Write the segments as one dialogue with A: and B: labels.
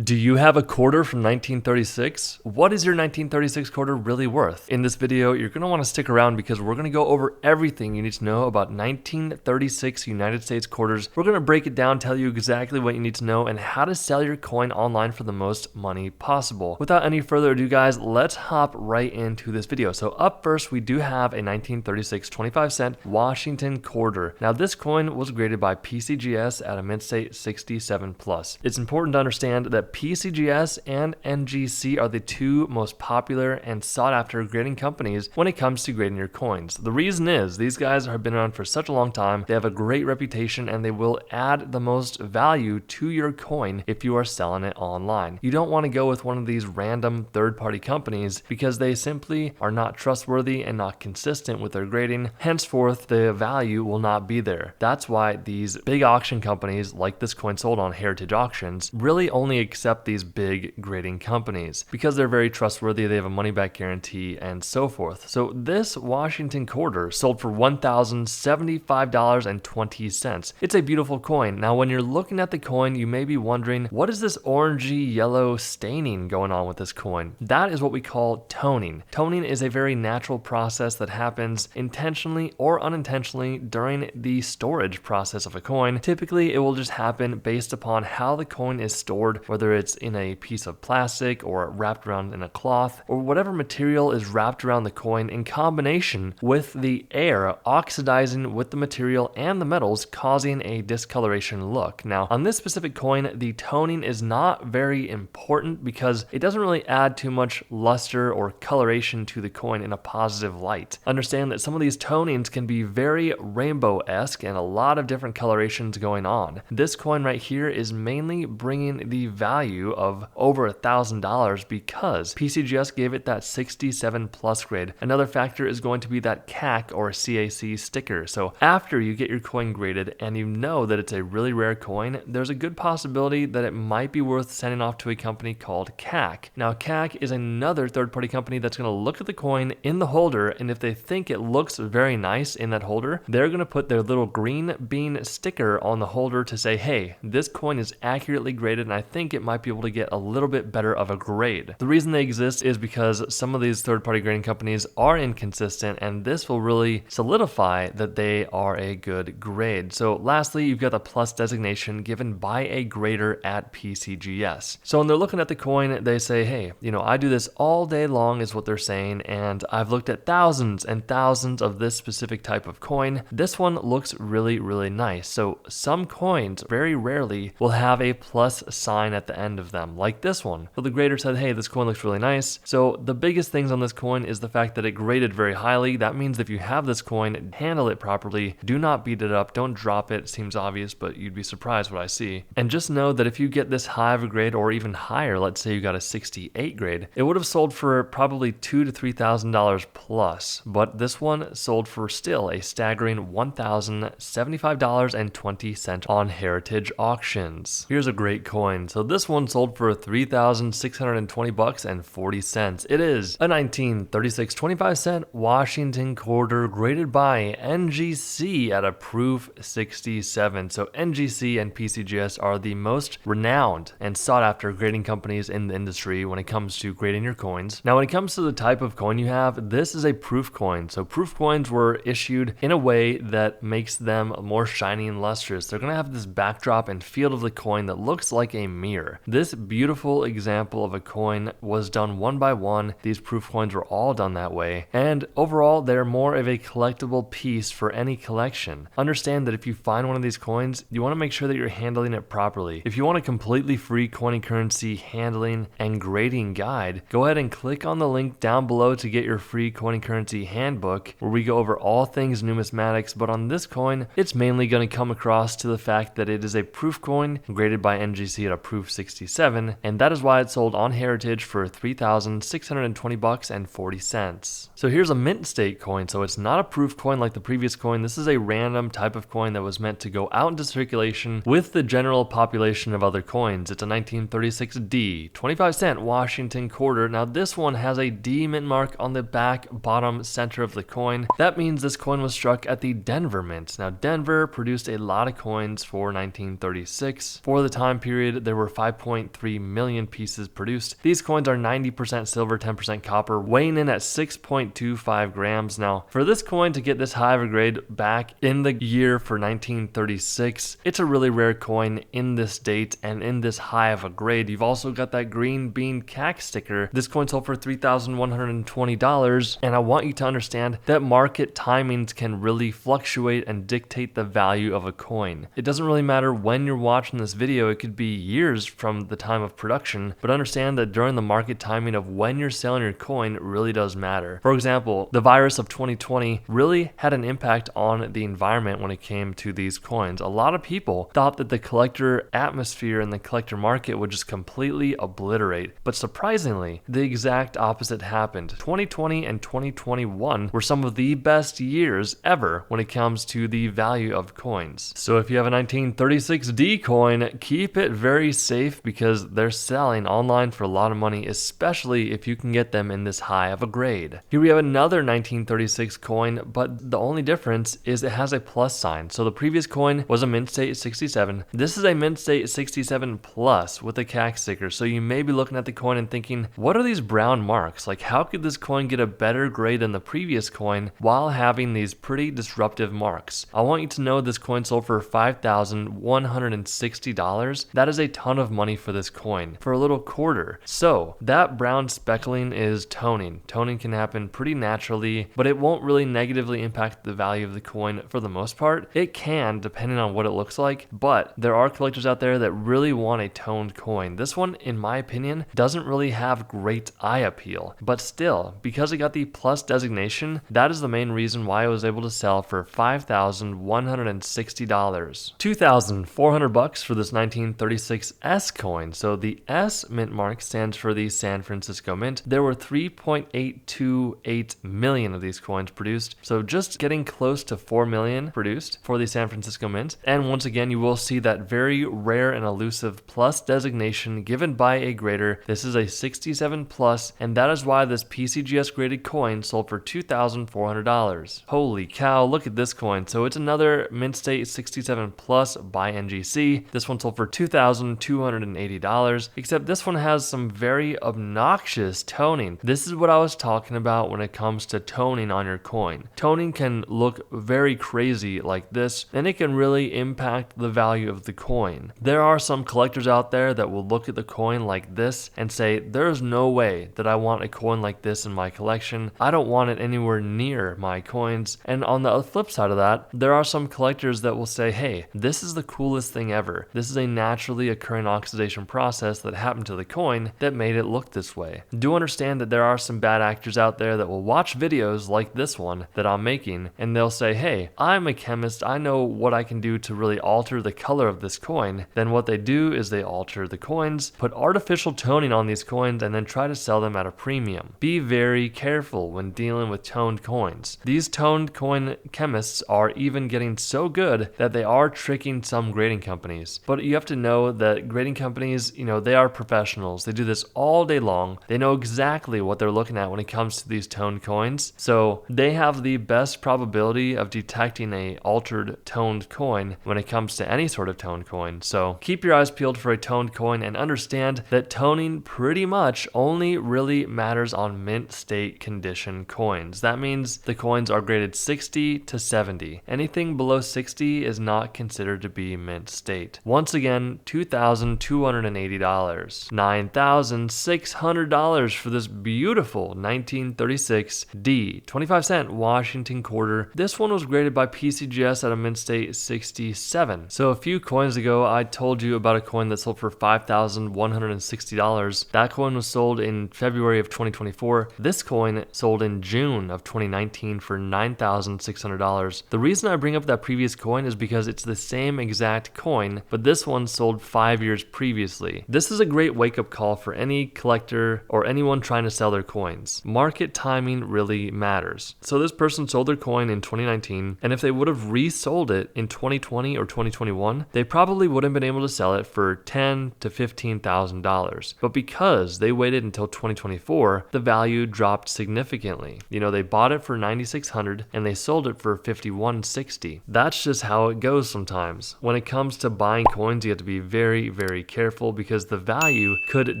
A: Do you have a quarter from 1936? What is your 1936 quarter really worth? In this video, you're going to want to stick around because we're going to go over everything you need to know about 1936 United States quarters. We're going to break it down, tell you exactly what you need to know, and how to sell your coin online for the most money possible. Without any further ado, guys, let's hop right into this video. So up first, we do have a 1936 25-cent Washington quarter. Now, this coin was graded by PCGS at a mint state 67+. It's important to understand that PCGS and NGC are the two most popular and sought after grading companies when it comes to grading your coins. The reason is these guys have been around for such a long time, they have a great reputation, and they will add the most value to your coin if you are selling it online. You don't want to go with one of these random third-party companies because they simply are not trustworthy and not consistent with their grading. Henceforth, the value will not be there. That's why these big auction companies like this coin sold on Heritage Auctions really only accept these big grading companies because they're very trustworthy, they have a money back guarantee, and so forth. So this Washington quarter sold for $1,075.20. It's a beautiful coin. Now when you're looking at the coin, you may be wondering, what is this orangey yellow staining going on with this coin? That is what we call toning. Toning is a very natural process that happens intentionally or unintentionally during the storage process of a coin. Typically it will just happen based upon how the coin is stored, whether it's in a piece of plastic or wrapped around in a cloth, or whatever material is wrapped around the coin in combination with the air oxidizing with the material and the metals, causing a discoloration look. Now, on this specific coin, the toning is not very important because it doesn't really add too much luster or coloration to the coin in a positive light. Understand that some of these tonings can be very rainbow-esque and a lot of different colorations going on. This coin right here is mainly bringing the value of over $1,000 because PCGS gave it that 67+ grade. Another factor is going to be that CAC or CAC sticker. So after you get your coin graded and you know that it's a really rare coin, there's a good possibility that it might be worth sending off to a company called CAC. Now CAC is another third-party company that's going to look at the coin in the holder, and if they think it looks very nice in that holder, they're going to put their little green bean sticker on the holder to say, hey, this coin is accurately graded and I think it might be able to get a little bit better of a grade. The reason they exist is because some of these third-party grading companies are inconsistent, and this will really solidify that they are a good grade. So lastly, you've got the plus designation given by a grader at PCGS. So when they're looking at the coin, they say, hey, I do this all day long is what they're saying, and I've looked at thousands and thousands of this specific type of coin. This one looks really, really nice. So some coins very rarely will have a plus sign at the end of them, like this one. So the grader said, hey, this coin looks really nice. So the biggest things on this coin is the fact that it graded very highly. That means if you have this coin, handle it properly. Do not beat it up. Don't drop it. It seems obvious, but you'd be surprised what I see. And just know that if you get this high of a grade or even higher, let's say you got a 68 grade, it would have sold for probably $2,000 to $3,000 plus. But this one sold for still a staggering $1,075.20 on Heritage Auctions. Here's a great coin. So this one sold for $3,620.40. It is a 1936 25-cent Washington quarter graded by NGC at a proof 67. So NGC and PCGS are the most renowned and sought after grading companies in the industry when it comes to grading your coins. Now, when it comes to the type of coin you have, this is a proof coin. So proof coins were issued in a way that makes them more shiny and lustrous. They're going to have this backdrop and field of the coin that looks like a mirror. This beautiful example of a coin was done one by one. These proof coins were all done that way, and overall they're more of a collectible piece for any collection. Understand that if you find one of these coins, you want to make sure that you're handling it properly. If you want a completely free coin and currency handling and grading guide, go ahead and click on the link down below to get your free coin and currency handbook, where we go over all things numismatics. But on this coin, it's mainly going to come across to the fact that it is a proof coin graded by NGC at a proof 67, and that is why it sold on Heritage for $3,620.40. So here's a mint state coin. So it's not a proof coin like the previous coin. This is a random type of coin that was meant to go out into circulation with the general population of other coins. It's a 1936D 25-cent Washington quarter. Now this one has a D mint mark on the back bottom center of the coin. That means this coin was struck at the Denver Mint. Now Denver produced a lot of coins for 1936. For the time period, there were 5 5.3 million pieces produced. These coins are 90% silver, 10% copper, weighing in at 6.25 grams. Now, for this coin to get this high of a grade back in the year for 1936, it's a really rare coin in this date and in this high of a grade. You've also got that green bean CAC sticker. This coin sold for $3,120, and I want you to understand that market timings can really fluctuate and dictate the value of a coin. It doesn't really matter when you're watching this video, it could be years from the time of production, but understand that during the market timing of when you're selling your coin really does matter. For example, the virus of 2020 really had an impact on the environment when it came to these coins. A lot of people thought that the collector atmosphere and the collector market would just completely obliterate, but surprisingly, the exact opposite happened. 2020 and 2021 were some of the best years ever when it comes to the value of coins. So if you have a 1936D coin, keep it very safe because they're selling online for a lot of money, especially if you can get them in this high of a grade. Here we have another 1936 coin, but the only difference is it has a plus sign. So the previous coin was a mint state 67. This is a mint state 67 plus with a CAC sticker. So you may be looking at the coin and thinking, what are these brown marks? Like, how could this coin get a better grade than the previous coin while having these pretty disruptive marks? I want you to know this coin sold for $5,160. That is a ton of money for this coin for a little quarter. So that brown speckling is toning. Toning can happen pretty naturally, but it won't really negatively impact the value of the coin for the most part. It can, depending on what it looks like, but there are collectors out there that really want a toned coin. This one, in my opinion, doesn't really have great eye appeal, but still, because it got the plus designation, that is the main reason why it was able to sell for $5,160. $2,400 for this 1936 S coin. So the S mint mark stands for the San Francisco Mint. There were 3.828 million of these coins produced, so just getting close to 4 million produced for the San Francisco Mint. And once again, you will see that very rare and elusive plus designation given by a grader. This is a 67 plus, and that is why this PCGS graded coin sold for $2,400. Holy cow, look at this coin. So it's another mint state 67 plus by NGC. This one sold for $2,280, except this one has some very obnoxious toning. This is what I was talking about when it comes to toning on your coin. Toning can look very crazy like this, and it can really impact the value of the coin. There are some collectors out there that will look at the coin like this and say, there's no way that I want a coin like this in my collection. I don't want it anywhere near my coins. And on the flip side of that, there are some collectors that will say, hey, this is the coolest thing ever. This is a naturally occurring oxidation process that happened to the coin that made it look this way. Do understand that there are some bad actors out there that will watch videos like this one that I'm making, and they'll say, hey, I'm a chemist, I know what I can do to really alter the color of this coin. Then what they do is they alter the coins, put artificial toning on these coins, and then try to sell them at a premium. Be very careful when dealing with toned coins. These toned coin chemists are even getting so good that they are tricking some grading companies. But you have to know that grading companies, they are professionals. They do this all day long. They know exactly what they're looking at when it comes to these toned coins. So they have the best probability of detecting a altered toned coin when it comes to any sort of toned coin. So keep your eyes peeled for a toned coin and understand that toning pretty much only really matters on mint state condition coins. That means the coins are graded 60 to 70. Anything below 60 is not considered to be mint state. Once again, $2,280. $9,600 for this beautiful 1936 D 25-cent Washington quarter. This one was graded by PCGS at a mint state 67. So a few coins ago, I told you about a coin that sold for $5,160. That coin was sold in February of 2024. This coin sold in June of 2019 for $9,600. The reason I bring up that previous coin is because it's the same exact coin, but this one sold 5 years previously. This is a great wake-up call for any collector or anyone trying to sell their coins. Market timing really matters. So this person sold their coin in 2019, and if they would have resold it in 2020 or 2021, they probably wouldn't have been able to sell it for $10,000 to $15,000. But because they waited until 2024, the value dropped significantly. They bought it for $9,600 and they sold it for $5,160. That's just how it goes sometimes. When it comes to buying coins, you have to be very, very careful because the value could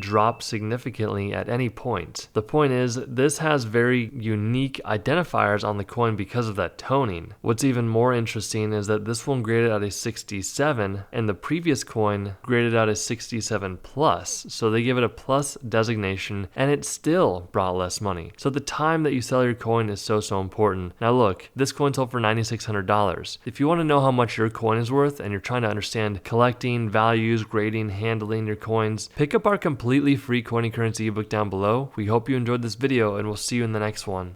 A: drop significantly at any point. The point is, this has very unique identifiers on the coin because of that toning. What's even more interesting is that this one graded at a 67 and the previous coin graded at a 67 plus. So they give it a plus designation and it still brought less money. So the time that you sell your coin is so important. Now look, this coin sold for $9,600. If you want to know how much your coin is worth and you're trying to understand collecting, values, grading, handling your coins, pick up our completely free coin and currency ebook down below. We hope you enjoyed this video and we'll see you in the next one.